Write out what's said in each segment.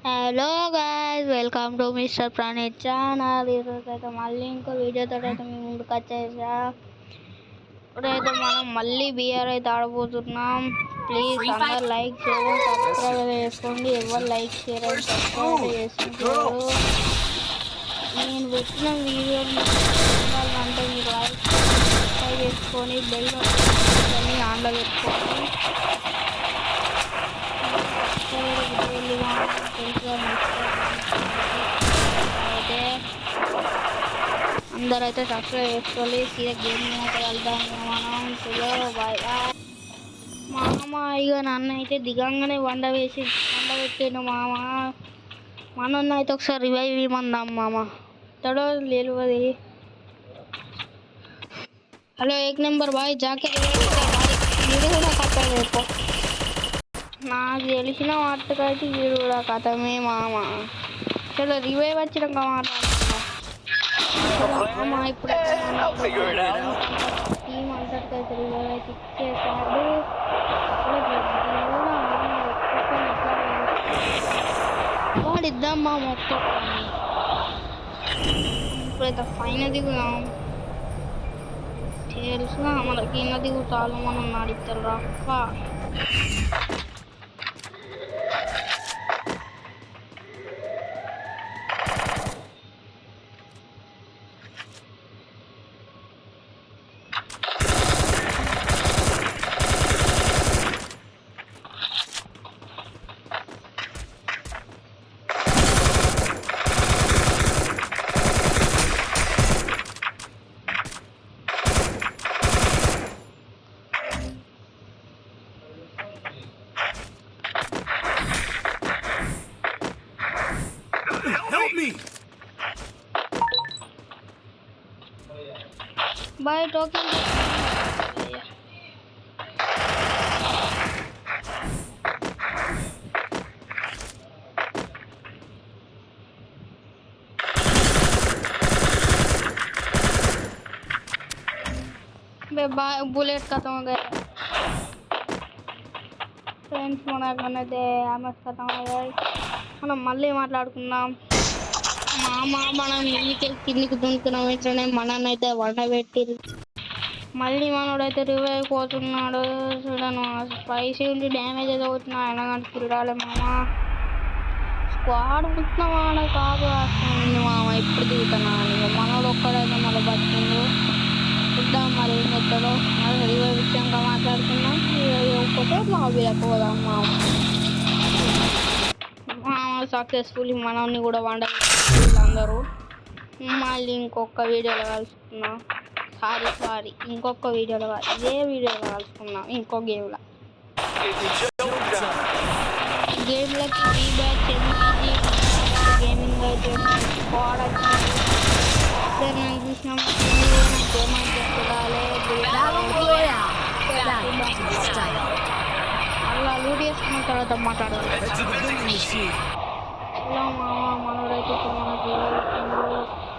Hello guys, welcome to mister Praneeth channel. ఈరోజు అయితే మళ్ళీ ఇంకో వీడియోతో అయితే మీ ముందుకు వచ్చేసా. ఇప్పుడైతే మనం మళ్ళీ బిఆర్ అయితే ఆడబోతున్నాం. ప్లీజ్ అందరు లైక్ షేర్ సబ్స్క్రైబ్ చేసుకోండి. ఎవరు లైక్ షేర్ అండ్ సబ్స్క్రైబ్ చేసుకుంటారు. నేను పెట్టిన వీడియోని చూడాలంటే మీరు లైక్ సబ్స్క్రైబ్ చేసుకొని బెల్ నోటిఫికేషన్ ఆన్లో పెట్టుకోండి. అయితే అందరైతే సబ్స్క్రైబ్ చేసుకోవాలి. సీదా గేమ్ అయితే వెళ్దాం మనం. Bye bye. మామ ఇక నన్ను అయితే దిగంగానే వండబెట్టిండు మామ. మనన్న అయితే ఒకసారి రివైవ్ ఇవ్వమందాం మామ. తడో లేవది. Hello, 1 number boy. జాకెట్ వీడు కూడా కట్టలేదు. నాకు తెలిసిన వాటికైతే వీడు కూడా కథమే మామ. చలో రివైవ్ వచ్చినాక మాట్లాడుతున్నాం మామ. ఇప్పుడు టీం అంతటికైతే రివైవ్ అయితే ఇచ్చేసాడు. వాడిద్దాం మా మొక్క. ఇప్పుడైతే పైన దిగుదాం. తెలుసుగా మనకి కింద దిగుతాను మనం నడుస్తారు రప్ప. Bye, talking. बुलेट खत्म हो गया फ्रेंड्स. మనకైతే ఆమెస్ ఖతం అయ్యాయి. మనం మళ్ళీ మాట్లాడుకుందాం మామ. మనం కిందికి దుంకున్నాం. ఇట్లనే మననైతే వండబెట్టి మళ్ళీ మనోడైతే రివైవ్ పోతున్నాడు. చూడను స్పైసీ ఉండి డ్యామేజ్ అయితే అవుతున్నా. అయినా కానీ తిరగాలి మామ. స్క్వాడ్ మొత్తం ఆడ కాదు వస్తుంది మామ. ఇప్పుడు దిగుతున్నాను. మనోడు ఒక్కడైతే మళ్ళీ బతికిండు. చూద్దాం మరి ఏం చెప్తాడో. మరి రివైవ్ విషయంగా మాట్లాడుతున్నాం. ఒక్కటే లాబీలకు పోదాం మామ. సక్సెస్ఫుల్లీ మనల్ని కూడా వండలు అందరూ. మళ్ళీ ఇంకొక వీడియోలో కలుసుకున్నాం. సారీ ఇంకొక వీడియోలో ఇదే వీడియోలో కలుసుకున్నాం. ఇంకో గేమ్లోకి బ్యాచ్ గేమింగ్ అయితే స్క్వాడ్ చూసినాం. అలా లూట్ చేసుకున్న తర్వాత మాట్లాడాలి. ఇలా మనోడైతే మనకి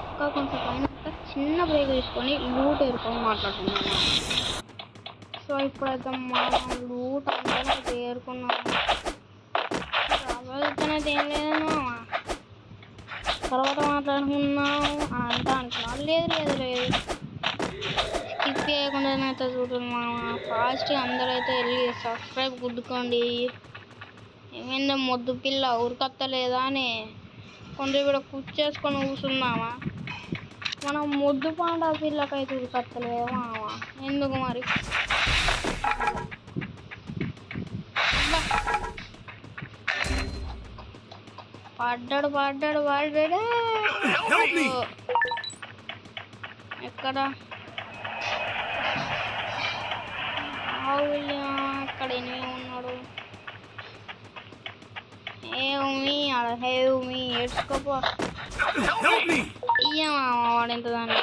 ఇంకా కొంచెం పైన చిన్న బ్రేక్ తీసుకొని లూట్ ఏరుకొని మాట్లాడుతున్నాం. సో ఇప్పుడైతే మనం లూట్ అందరూ ఏరుకున్నాము. రాబోతున్నది ఏం లేదు మామ. తర్వాత మాట్లాడుకున్నాం అంతా అనుకున్నాం. లేదు స్కిప్ చేయకుండానైతే చూడండి మామ. ఫాస్ట్గా అందరైతే వెళ్ళి సబ్స్క్రైబ్ గుద్దుకోండి. ఏమైందో మొద్దు పిల్ల ఉరకత్తలేదా అని కొందరు కూడా కుచ్చేసుకొని కూర్చున్నామా. మనం మొద్దు పాండా పిల్లకైతే ఉరకత్తలేదా మామ. ఎందుకు మరి పడ్డాడు ఎక్కడ అక్కడ ఎనిమిది ఉన్నాడు. హేవ్ మీ ఏడ్చుకోపో. ఇయ్యమా వాడింత దాన్ని.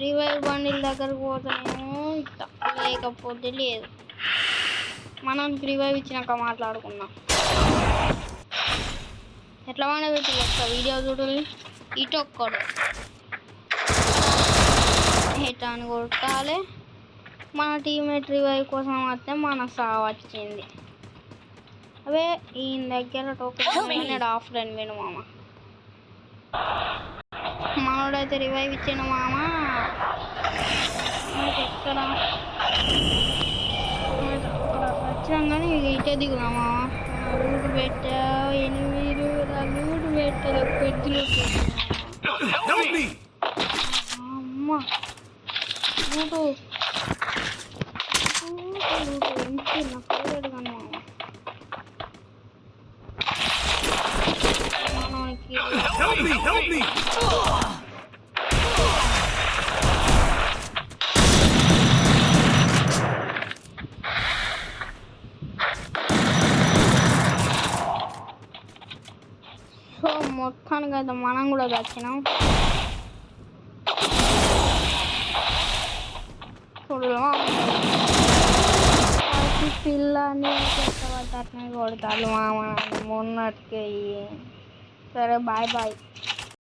రివైవ్ బండిల దగ్గరకు పోతానేమో ఇట్లా, లేకపోతే లేదు. మనం రివైవ్ ఇచ్చినాక మాట్లాడుకున్నాం. ఎట్లా వండబెట్టి ఒక వీడియో చూడాలి. ఇటు ఒక్కడు హిట్ అని కొట్టాలి. మన టీమేట్ రివైవ్ కోసం వస్తే మన సావు వచ్చింది. అవే ఈయన దగ్గర టోకెన్ ఆఫ్లైన్ పోయిన మామ. మనోడైతే రివైవ్ ఇచ్చిన మామ. ఎక్కడ వచ్చాం కానీ ఇటే దిగుదా మామ. లూటు పెట్టా 8 లూటు పెట్టాలి పెద్దలు అమ్మ లూటు లూటు ఎంపీ నా ఫేవరెట్ కానీ మామ. మనకి సో మొత్తానికి అయితే మనం కూడా వచ్చినాం. పిల్లని అట్నే కొడతారు మామ మొన్నటికి. సరే బాయ్ బాయ్.